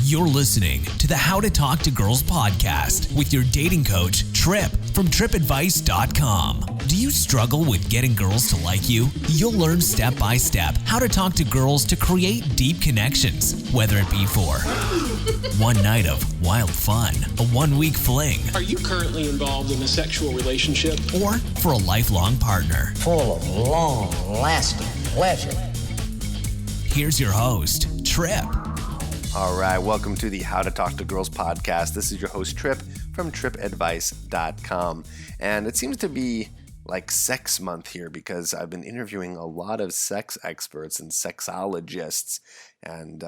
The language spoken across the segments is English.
You're listening to the How to Talk to Girls podcast with your dating coach, Trip, from tripadvice.com. Do you struggle with getting girls to like you? You'll learn step by step how to talk to girls to create deep connections, whether it be for one night of wild fun, a 1-week fling. Are you currently involved in a sexual relationship? Or for a lifelong partner. Full of long-lasting pleasure. Here's your host, Trip. All right, welcome to the How to Talk to Girls podcast. This is your host, Trip, from tripadvice.com. And it seems to be like sex month here because I've been interviewing a lot of sex experts and sexologists and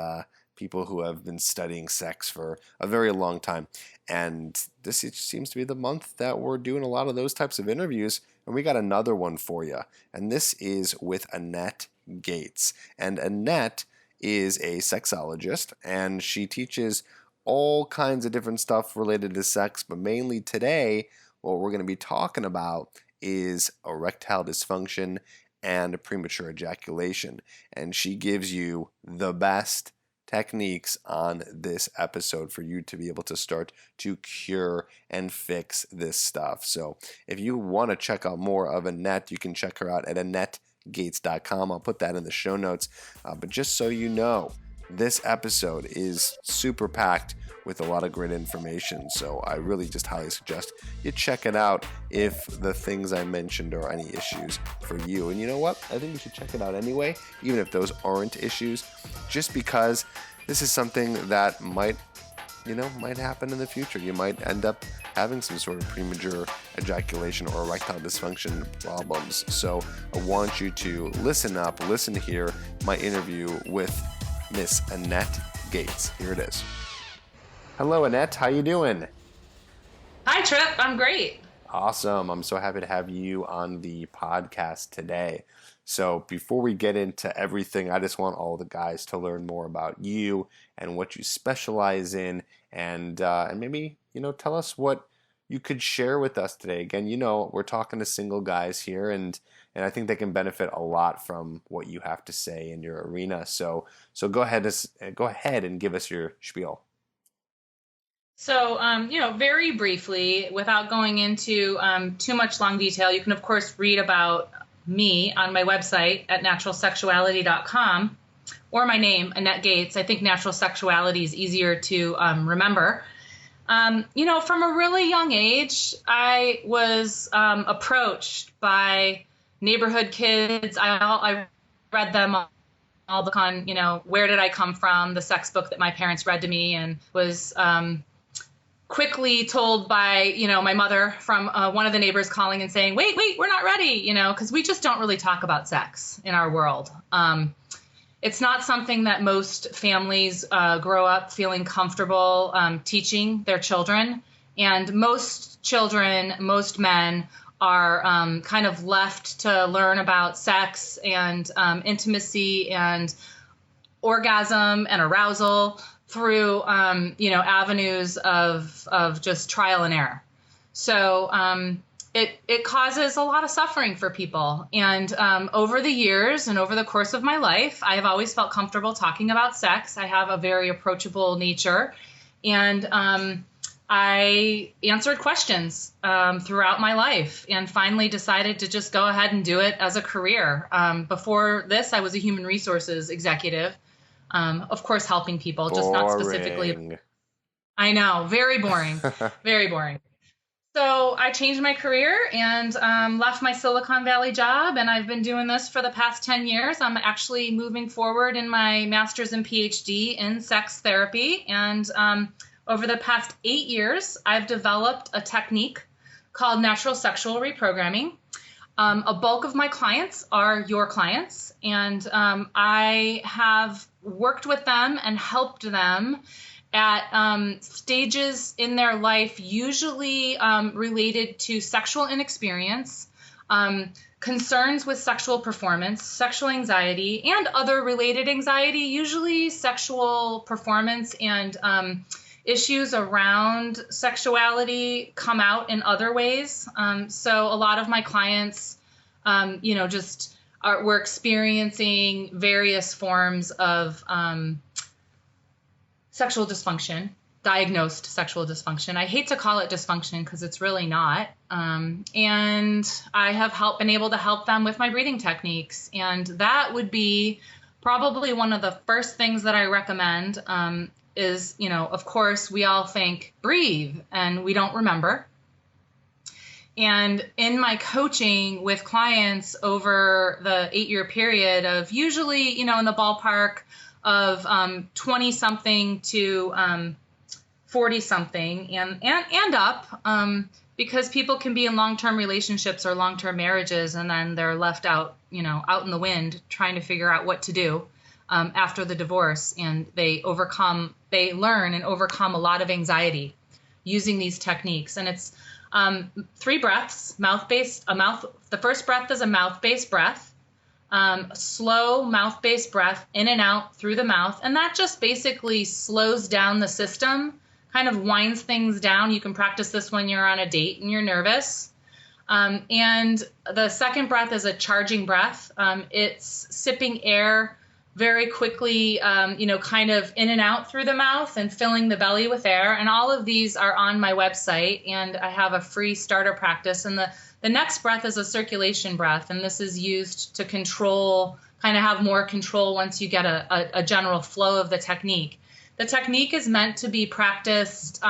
people who have been studying sex for a very long time. And this seems to be the month that we're doing a lot of those types of interviews. And we got another one for you. And this is with Annette Gates. And Annette is a sexologist, and she teaches all kinds of different stuff related to sex, but mainly today, what we're going to be talking about is erectile dysfunction and premature ejaculation. And she gives you the best techniques on this episode for you to be able to start to cure and fix this stuff. So if you want to check out more of Annette, you can check her out at AnnetteGates.com. I'll put that in the show notes. But just so you know, this episode is super packed with a lot of great information. So I really just highly suggest you check it out if the things I mentioned are any issues for you. And you know what? I think you should check it out anyway, even if those aren't issues, just because this is something that might happen in the future. You might end up having some sort of premature ejaculation or erectile dysfunction problems. So I want you to listen up, listen to hear my interview with Miss Annette Gates. Here it is. Hello, Annette. How you doing? Hi, Trip. I'm great. Awesome. I'm so happy to have you on the podcast today. So before we get into everything, I just want all the guys to learn more about you and what you specialize in, and maybe, tell us what you could share with us today. Again, we're talking to single guys here, and I think they can benefit a lot from what you have to say in your arena. So go ahead and give us your spiel. So, very briefly, without going into too much long detail, you can, of course, read about me on my website at naturalsexuality.com, or my name, Annette Gates. I think natural sexuality is easier to remember. From a really young age, I was approached by neighborhood kids. I read them all the con, Where Did I Come From?, the sex book that my parents read to me, and was quickly told by, my mother from one of the neighbors calling and saying, wait, we're not ready, because we just don't really talk about sex in our world. It's not something that most families grow up feeling comfortable teaching their children. And most children, most men are kind of left to learn about sex and intimacy and orgasm and arousal through, avenues of just trial and error. So it causes a lot of suffering for people. And over the years and over the course of my life, I have always felt comfortable talking about sex. I have a very approachable nature. And I answered questions throughout my life and finally decided to just go ahead and do it as a career. Before this, I was a human resources executive. Of course, helping people, just not specifically. I know, very boring, very boring. So I changed my career and left my Silicon Valley job, and I've been doing this for the past 10 years. I'm actually moving forward in my master's and PhD in sex therapy, and over the past 8 years, I've developed a technique called natural sexual reprogramming. A bulk of my clients are your clients, and I have worked with them and helped them at stages in their life, usually related to sexual inexperience, concerns with sexual performance, sexual anxiety, and other related anxiety, usually sexual performance and issues around sexuality come out in other ways. So a lot of my clients, we're experiencing various forms of sexual dysfunction, diagnosed sexual dysfunction. I hate to call it dysfunction because it's really not. And I have been able to help them with my breathing techniques. And that would be probably one of the first things that I recommend is, of course, we all think breathe and we don't remember. And in my coaching with clients over the 8-year period of usually, in the ballpark of 20 something to 40 something and up, because people can be in long-term relationships or long-term marriages and then they're left out, out in the wind trying to figure out what to do after the divorce. And they learn and overcome a lot of anxiety using these techniques. And it's 3 breaths, the first breath is a mouth-based breath, slow mouth-based breath in and out through the mouth. And that just basically slows down the system, kind of winds things down. You can practice this when you're on a date and you're nervous. And the second breath is a charging breath. It's sipping air very quickly, kind of in and out through the mouth and filling the belly with air. And all of these are on my website, and I have a free starter practice. And the next breath is a circulation breath, and this is used to have more control once you get a general flow of the technique. The technique is meant to be practiced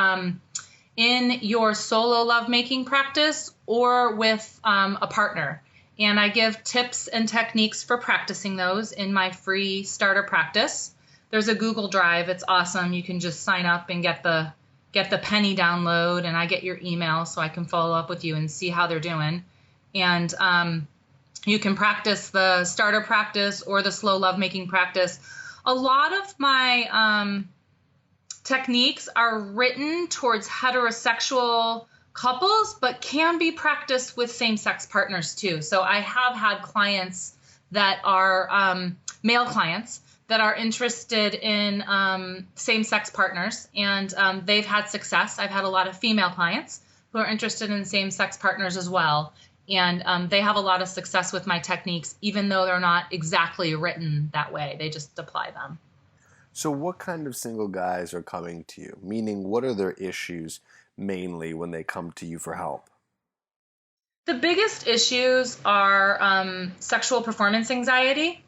in your solo lovemaking practice or with a partner. And I give tips and techniques for practicing those in my free starter practice. There's a Google Drive. It's awesome. You can just sign up and get the penny download, and I get your email so I can follow up with you and see how they're doing. And you can practice the starter practice or the slow lovemaking practice. A lot of my techniques are written towards heterosexual couples, but can be practiced with same-sex partners too. So I have had clients that are male clients that are interested in same-sex partners, and they've had success. I've had a lot of female clients who are interested in same-sex partners as well, and they have a lot of success with my techniques, even though they're not exactly written that way. They just apply them. So what kind of single guys are coming to you? Meaning, what are their issues mainly when they come to you for help? The biggest issues are sexual performance anxiety.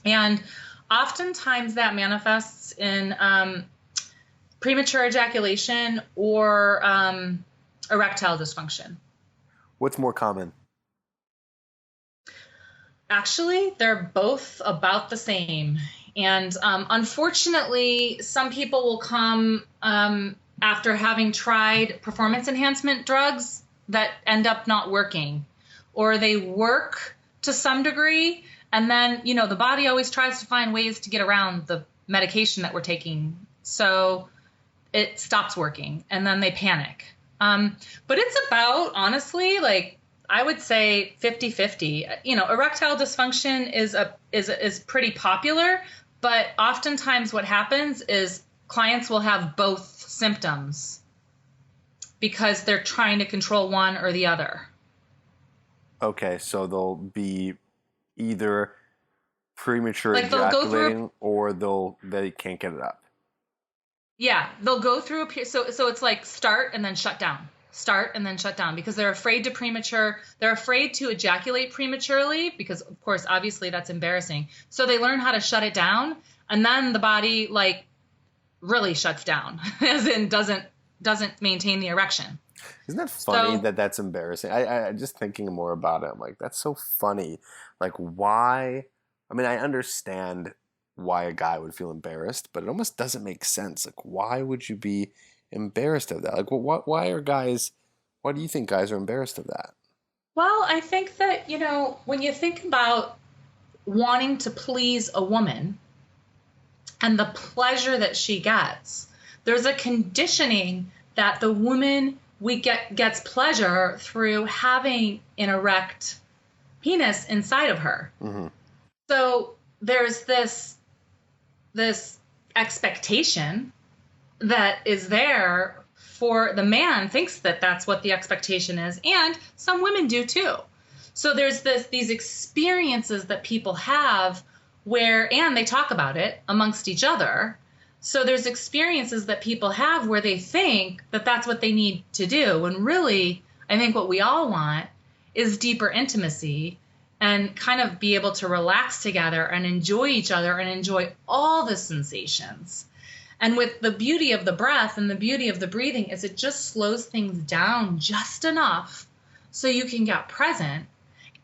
And oftentimes that manifests in premature ejaculation or erectile dysfunction. What's more common? Actually, they're both about the same. And unfortunately, some people will come after having tried performance enhancement drugs that end up not working, or they work to some degree. And then, the body always tries to find ways to get around the medication that we're taking. So it stops working and then they panic. But it's about, honestly, I would say 50-50. Erectile dysfunction is pretty popular, but oftentimes what happens is clients will have both symptoms because they're trying to control one or the other. Okay, so they'll be either premature ejaculating or they can't get it up. Yeah, they'll go through so it's like start and then shut down. Start and then shut down because they're afraid to ejaculate prematurely because, of course, obviously that's embarrassing. So they learn how to shut it down, and then the body really shuts down, as in doesn't maintain the erection. Isn't that funny that's embarrassing? I just thinking more about it, I'm like, that's so funny. Why? I mean, I understand why a guy would feel embarrassed, but it almost doesn't make sense. Why would you be embarrassed of that? Why do you think guys are embarrassed of that? Well, I think that, when you think about wanting to please a woman and the pleasure that she gets, there's a conditioning that the woman gets pleasure through having an erect penis inside of her. Mm-hmm. So there's this expectation that is there for the man thinks that that's what the expectation is. And some women do too. So there's these experiences that people have and they talk about it amongst each other, So there's experiences that people have where they think that that's what they need to do. When really, I think what we all want is deeper intimacy and kind of be able to relax together and enjoy each other and enjoy all the sensations. And with the beauty of the breath and the beauty of the breathing is it just slows things down just enough so you can get present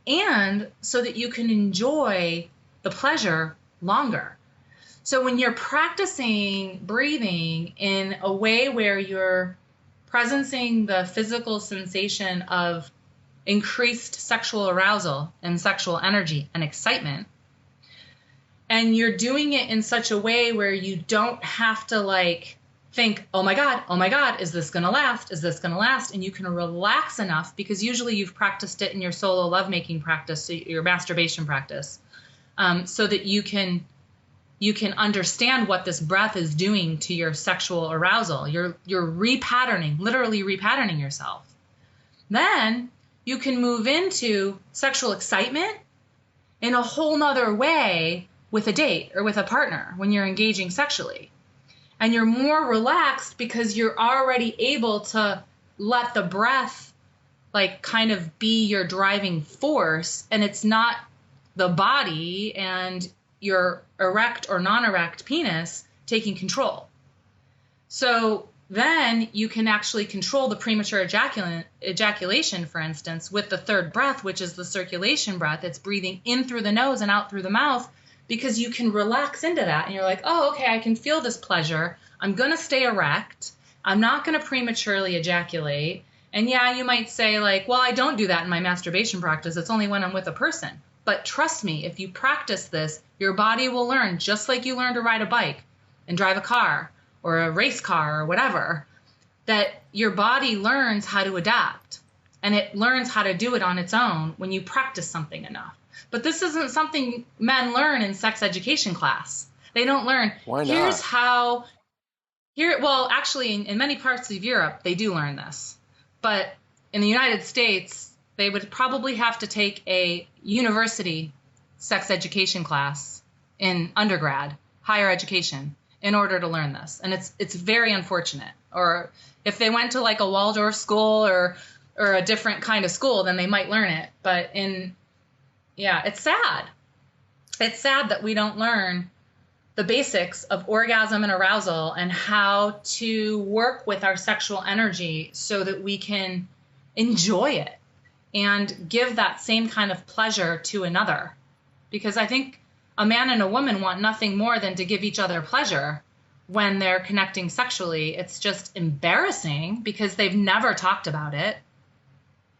and so that you can enjoy the pleasure longer. So when you're practicing breathing in a way where you're presencing the physical sensation of increased sexual arousal and sexual energy and excitement, and you're doing it in such a way where you don't have to like think, oh my God, is this going to last? Is this going to last? And you can relax enough because usually you've practiced it in your solo lovemaking practice, your masturbation practice, so that you can understand what this breath is doing to your sexual arousal. You're repatterning, literally repatterning yourself. Then you can move into sexual excitement in a whole nother way with a date or with a partner when you're engaging sexually. And you're more relaxed because you're already able to let the breath like kind of be your driving force, and it's not the body and your erect or non-erect penis taking control. So then you can actually control the premature ejaculation, for instance, with the third breath, which is the circulation breath. It's breathing in through the nose and out through the mouth because you can relax into that. And you're like, oh, okay, I can feel this pleasure. I'm going to stay erect. I'm not going to prematurely ejaculate. And yeah, you might say like, well, I don't do that in my masturbation practice. It's only when I'm with a person. But trust me, if you practice this, your body will learn, just like you learn to ride a bike and drive a car or a race car or whatever, that your body learns how to adapt and it learns how to do it on its own when you practice something enough. But this isn't something men learn in sex education class. They don't learn, why not? Here's how, well, actually in many parts of Europe, they do learn this. But in the United States, they would probably have to take a university sex education class in undergrad, higher education, in order to learn this. And it's very unfortunate. Or if they went to like a Waldorf school or a different kind of school, then they might learn it. But it's sad. It's sad that we don't learn the basics of orgasm and arousal and how to work with our sexual energy so that we can enjoy it and give that same kind of pleasure to another. Because I think a man and a woman want nothing more than to give each other pleasure when they're connecting sexually. It's just embarrassing because they've never talked about it.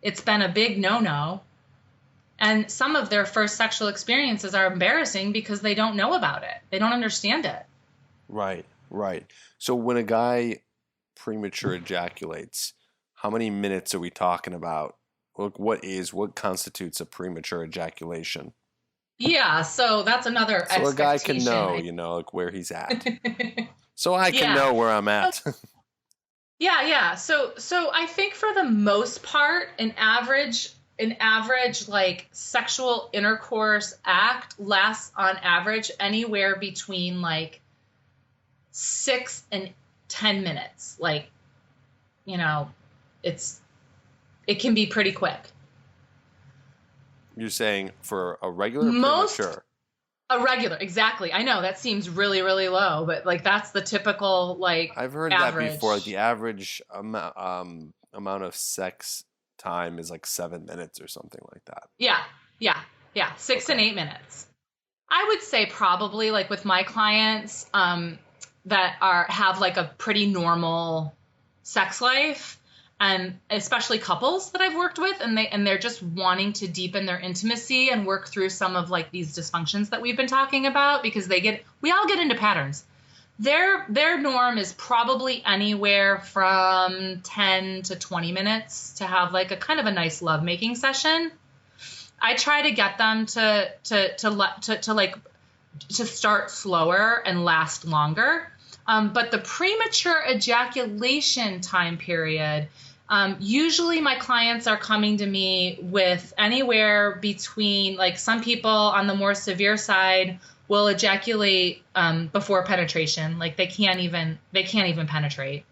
It's been a big no-no. And some of their first sexual experiences are embarrassing because they don't know about it. They don't understand it. Right. So when a guy premature ejaculates, how many minutes are we talking about? What constitutes a premature ejaculation? Yeah, so that's another expectation. So a guy can know, like where he's at. So I can know where I'm at. Yeah. So I think for the most part, an average like sexual intercourse act lasts on average anywhere between like 6 and 10 minutes. Like, it can be pretty quick. You're saying for a regular premature? A regular, exactly. I know that seems really, really low, but like that's the typical like I've heard average. that before. Like the average amount of sex time is like 7 minutes or something like that. Yeah. 6 and 8 minutes. I would say probably like with my clients that have like a pretty normal sex life, and especially couples that I've worked with, and they're just wanting to deepen their intimacy and work through some of like these dysfunctions that we've been talking about, because we all get into patterns. Their norm is probably anywhere from 10 to 20 minutes to have like a kind of a nice lovemaking session. I try to get them to start slower and last longer. But the premature ejaculation time period, usually my clients are coming to me with anywhere between, like some people on the more severe side will ejaculate before penetration. Like they can't even penetrate.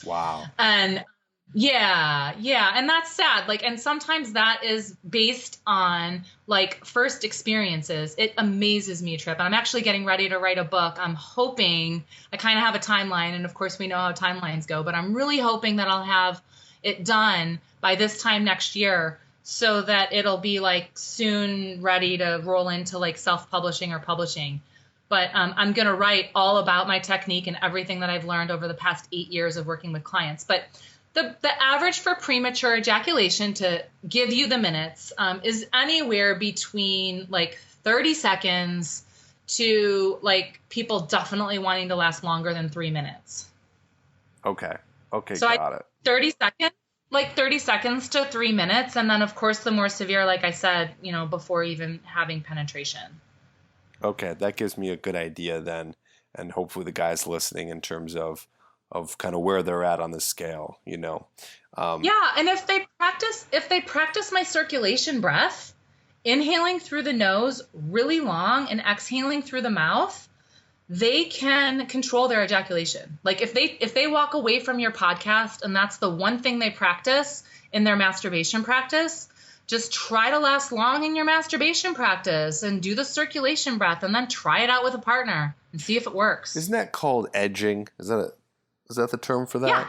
Wow. And yeah. And that's sad. Like, and sometimes that is based on like first experiences. It amazes me, Trip. And I'm actually getting ready to write a book. I'm hoping, I kind of have a timeline, and of course we know how timelines go, but I'm really hoping that I'll have it done by this time next year, so that it'll be like soon ready to roll into like self-publishing or publishing. But I'm going to write all about my technique and everything that I've learned over the past 8 years of working with clients. But the average for premature ejaculation, to give you the minutes, is anywhere between like 30 seconds to like people definitely wanting to last longer than 3 minutes. Okay, So got it. 30 seconds. Like 30 seconds to 3 minutes. And then, of course, the more severe, like I said, before even having penetration. Okay, that gives me a good idea then. And hopefully the guys listening, in terms of kind of where they're at on the scale, Yeah. And if they practice my circulation breath, inhaling through the nose really long and exhaling through the mouth, they can control their ejaculation. Like if they walk away from your podcast and that's the one thing they practice in their masturbation practice, just try to last long in your masturbation practice and do the circulation breath, and then try it out with a partner and see if it works. Isn't that called edging? Is that the term for that?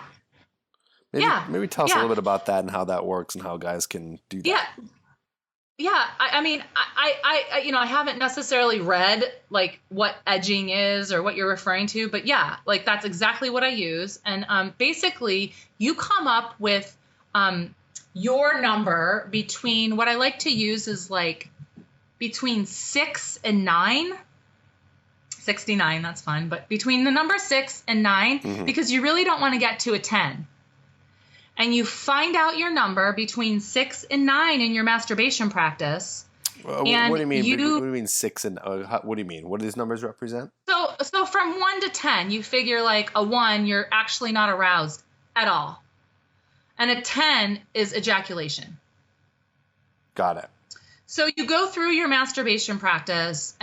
Yeah. Maybe tell us a little bit about that and how that works and how guys can do that. Yeah, I mean, I haven't necessarily read like what edging is or what you're referring to, but yeah, like that's exactly what I use. And basically, you come up with your number between, what I like to use is like between 6 and 9. 69, that's fun, but between the number 6 and 9, because you really don't want to get to a 10. And you find out your number between 6 and 9 in your masturbation practice. What do you mean? What do you mean 6 and? What do you mean? What do these numbers represent? So from 1 to 10, you figure like a 1, you're actually not aroused at all, and a 10 is ejaculation. Got it. So you go through your masturbation practice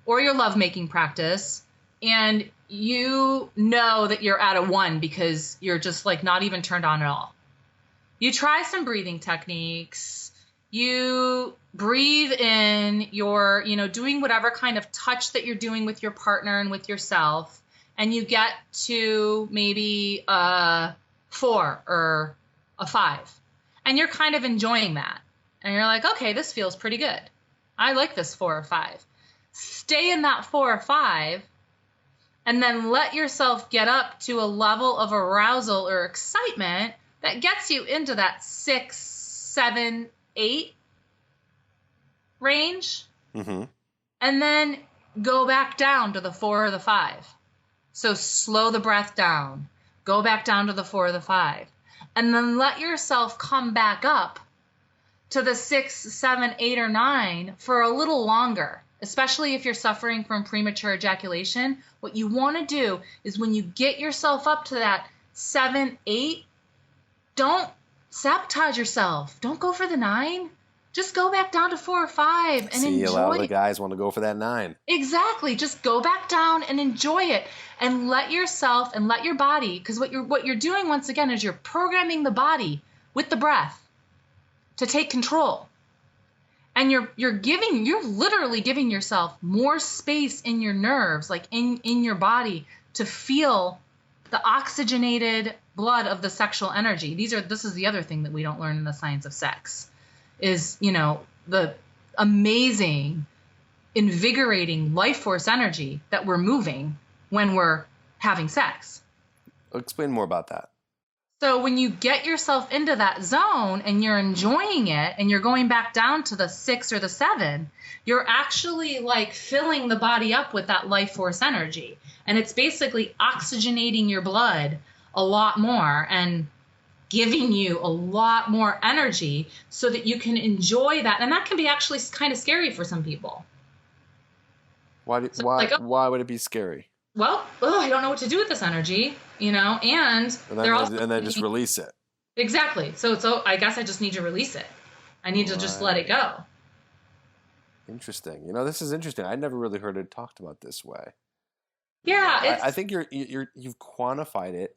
or your lovemaking practice, and you know that you're at a 1 because you're just like not even turned on at all. You try some breathing techniques. You breathe in, you're, doing whatever kind of touch that you're doing with your partner and with yourself. And you get to maybe a 4 or a 5. And you're kind of enjoying that. And you're like, okay, this feels pretty good. I like this 4 or 5. Stay in that 4 or 5. And then let yourself get up to a level of arousal or excitement that gets you into that 6, 7, 8 range. And then go back down to the 4 or the 5. So slow the breath down. Go back down to the 4 or the 5. And then let yourself come back up to the 6, 7, 8, or 9 for a little longer. Especially if you're suffering from premature ejaculation, what you want to do is when you get yourself up to that 7, 8, don't sabotage yourself. Don't go for the 9. Just go back down to 4 or 5 and enjoy. A lot of the guys want to go for that 9. Exactly. Just go back down and enjoy it, and let yourself and let your body, because what you're doing once again is you're programming the body with the breath to take control. And you're literally giving yourself more space in your nerves, like in your body, to feel the oxygenated blood of the sexual energy. This is the other thing that we don't learn in the science of sex, is, the amazing, invigorating life force energy that we're moving when we're having sex. Explain more about that. So when you get yourself into that zone and you're enjoying it and you're going back down to the 6 or the 7, you're actually like filling the body up with that life force energy. And it's basically oxygenating your blood a lot more and giving you a lot more energy so that you can enjoy that. And that can be actually kind of scary for some people. Why would it be scary? Well, I don't know what to do with this energy, and then just release it. Exactly. So I guess I just need to release it. I need to just let it go. Interesting. This is interesting. I never really heard it talked about this way. Yeah, I think you've quantified it,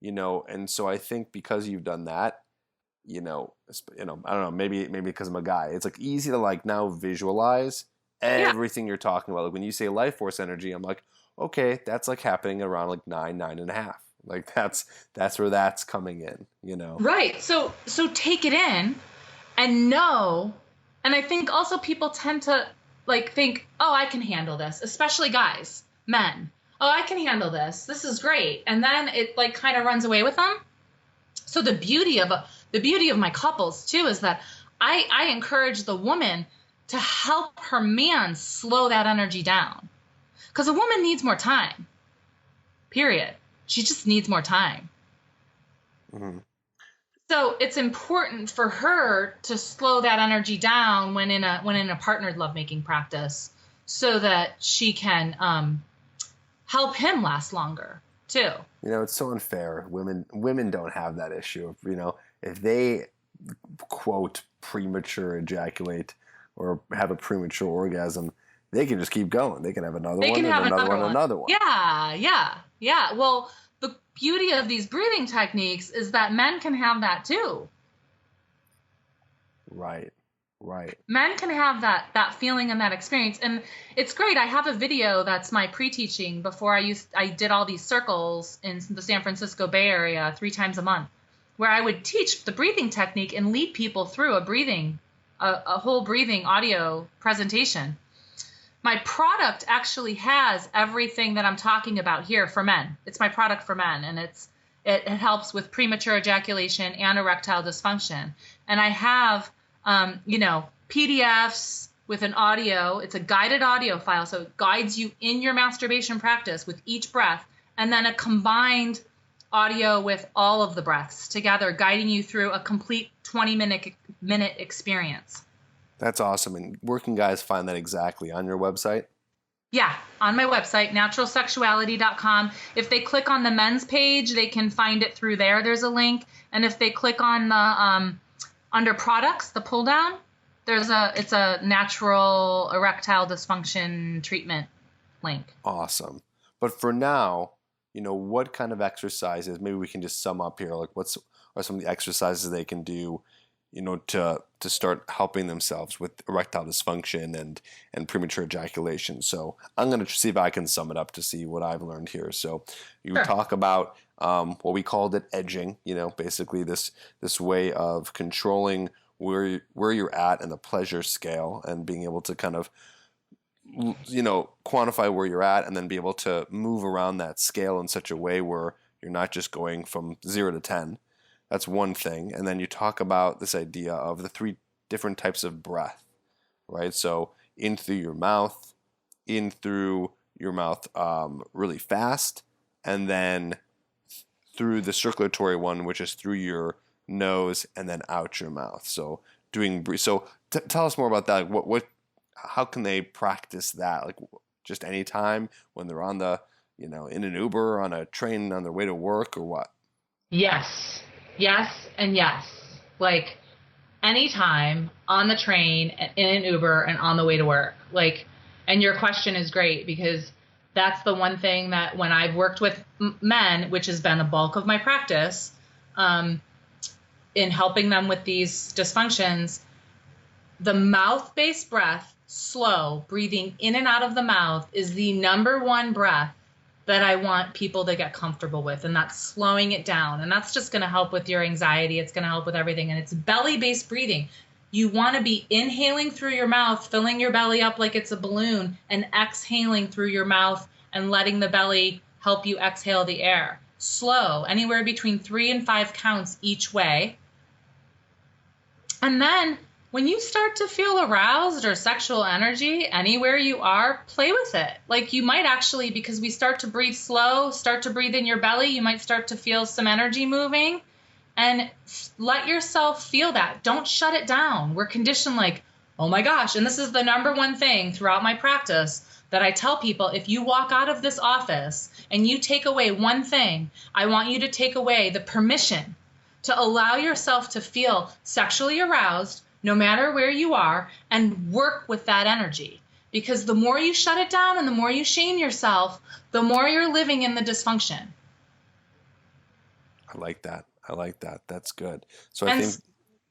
and so I think because you've done that, I don't know, maybe because I'm a guy, it's like easy to like now visualize everything you're talking about. Like when you say life force energy, I'm like, okay, that's like happening around like 9.5. Like that's where that's coming in, Right. So take it in and know. And I think also people tend to like think, oh, I can handle this, especially guys, men. Oh, I can handle this. This is great. And then it like kind of runs away with them. So the beauty of my couples too is that I encourage the woman to help her man slow that energy down. Because a woman needs more time. Period. She just needs more time. Mm-hmm. So it's important for her to slow that energy down when in a partnered lovemaking practice, so that she can help him last longer too. It's so unfair. Women don't have that issue. If they quote premature ejaculate or have a premature orgasm, they can just keep going. They can have another one, another one. Yeah. Well, the beauty of these breathing techniques is that men can have that too. Right. Men can have that feeling and that experience. And it's great. I have a video that's my pre-teaching before I did all these circles in the San Francisco Bay Area 3 times a month, where I would teach the breathing technique and lead people through a whole breathing audio presentation. My product actually has everything that I'm talking about here for men. It's my product for men, and it helps with premature ejaculation and erectile dysfunction. And I have, PDFs with an audio. It's a guided audio file, so it guides you in your masturbation practice with each breath, and then a combined audio with all of the breaths together, guiding you through a complete 20-minute experience. That's awesome. And where can guys find that exactly? On your website? Yeah, on my website, naturalsexuality.com. If they click on the men's page, they can find it through there. There's a link. And if they click on the under products, the pull down, it's a natural erectile dysfunction treatment link. Awesome. But for now, what kind of exercises, maybe we can just sum up here, like what are some of the exercises they can do, to start helping themselves with erectile dysfunction and premature ejaculation. So I'm going to see if I can sum it up to see what I've learned here. So you talk about what we called it edging, basically this way of controlling where you're at in the pleasure scale and being able to kind of quantify where you're at and then be able to move around that scale in such a way where you're not just going from 0 to 10. That's one thing. And then you talk about this idea of the 3 different types of breath, right? So in through your mouth really fast, and then through the circulatory one, which is through your nose and then out your mouth. So tell us more about that. How can they practice that? Like just any time when they're on in an Uber, on a train, on their way to work, or what? Yes, and yes. Like anytime on the train, in an Uber, and on the way to work. And your question is great, because that's the one thing that when I've worked with men, which has been the bulk of my practice, in helping them with these dysfunctions, the mouth-based breath, slow, breathing in and out of the mouth, is the number one breath that I want people to get comfortable with, and that's slowing it down. And that's just going to help with your anxiety. It's going to help with everything. And it's belly-based breathing. You want to be inhaling through your mouth, filling your belly up like it's a balloon, and exhaling through your mouth and letting the belly help you exhale the air. Slow, anywhere between 3 and 5 counts each way. And then when you start to feel aroused or sexual energy anywhere you are, play with it. Like you might actually, because we start to breathe slow, start to breathe in your belly, you might start to feel some energy moving, and let yourself feel that. Don't shut it down. We're conditioned like, oh my gosh. And this is the number one thing throughout my practice that I tell people: if you walk out of this office and you take away one thing, I want you to take away the permission to allow yourself to feel sexually aroused, no matter where you are, and work with that energy. Because the more you shut it down and the more you shame yourself, the more you're living in the dysfunction. I like that. That's good. So I think,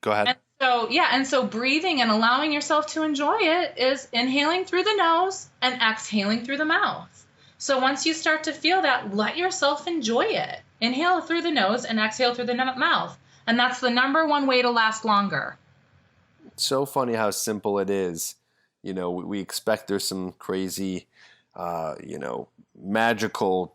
go ahead. And so breathing and allowing yourself to enjoy it is inhaling through the nose and exhaling through the mouth. So once you start to feel that, let yourself enjoy it. Inhale through the nose and exhale through the mouth. And that's the number one way to last longer. It's so funny how simple it is. You know, we expect there's some crazy, magical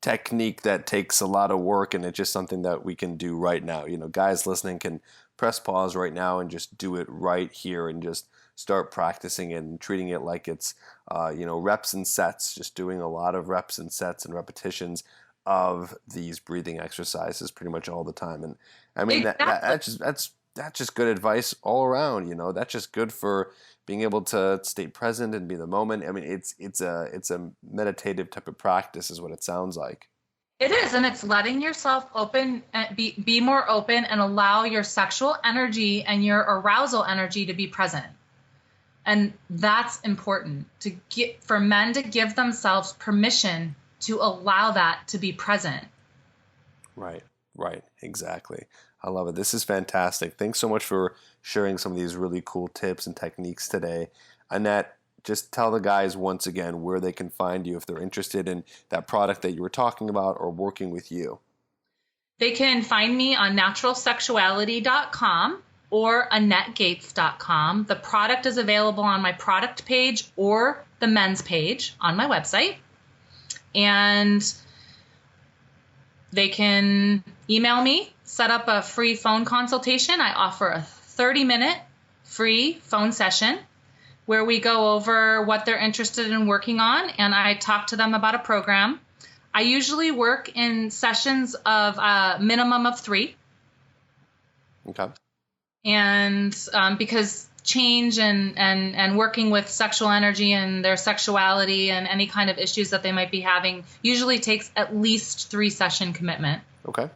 technique that takes a lot of work, and it's just something that we can do right now. You know, guys listening can press pause right now and just do it right here and just start practicing it and treating it like it's, reps and sets, just doing a lot of reps and sets and repetitions of these breathing exercises pretty much all the time. And I mean, exactly. that's just good advice all around. You know, that's just good for being able to stay present and be in the moment. I mean, it's a meditative type of practice is what it sounds like. It is, and it's letting yourself open, be more open, and allow your sexual energy and your arousal energy to be present. And that's important for men to give themselves permission to allow that to be present. Right, exactly. I love it. This is fantastic. Thanks so much for sharing some of these really cool tips and techniques today. Annette, just tell the guys once again where they can find you if they're interested in that product that you were talking about or working with you. They can find me on naturalsexuality.com or AnnetteGates.com. The product is available on my product page or the men's page on my website. And they can email me, set up a free phone consultation. I offer a 30-minute free phone session where we go over what they're interested in working on, and I talk to them about a program. I usually work in sessions of a minimum of 3. Okay. And because change and working with sexual energy and their sexuality and any kind of issues that they might be having usually takes at least 3-session commitment. Okay.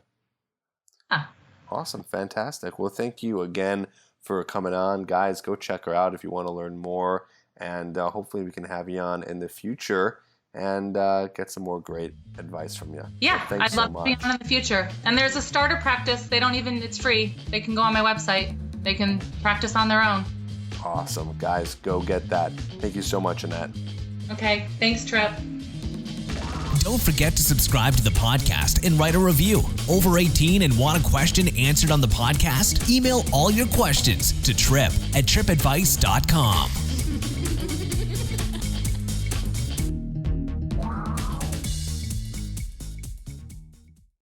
Awesome. Fantastic. Well, thank you again for coming on. Guys, go check her out if you want to learn more. And hopefully we can have you on in the future and get some more great advice from you. Yeah, so I'd love to be on in the future. And there's a starter practice. It's free. They can go on my website. They can practice on their own. Awesome. Guys, go get that. Thank you so much, Annette. Okay. Thanks, Trip. Don't forget to subscribe to the podcast and write a review. Over 18 and want a question answered on the podcast? Email all your questions to trip@tripadvice.com.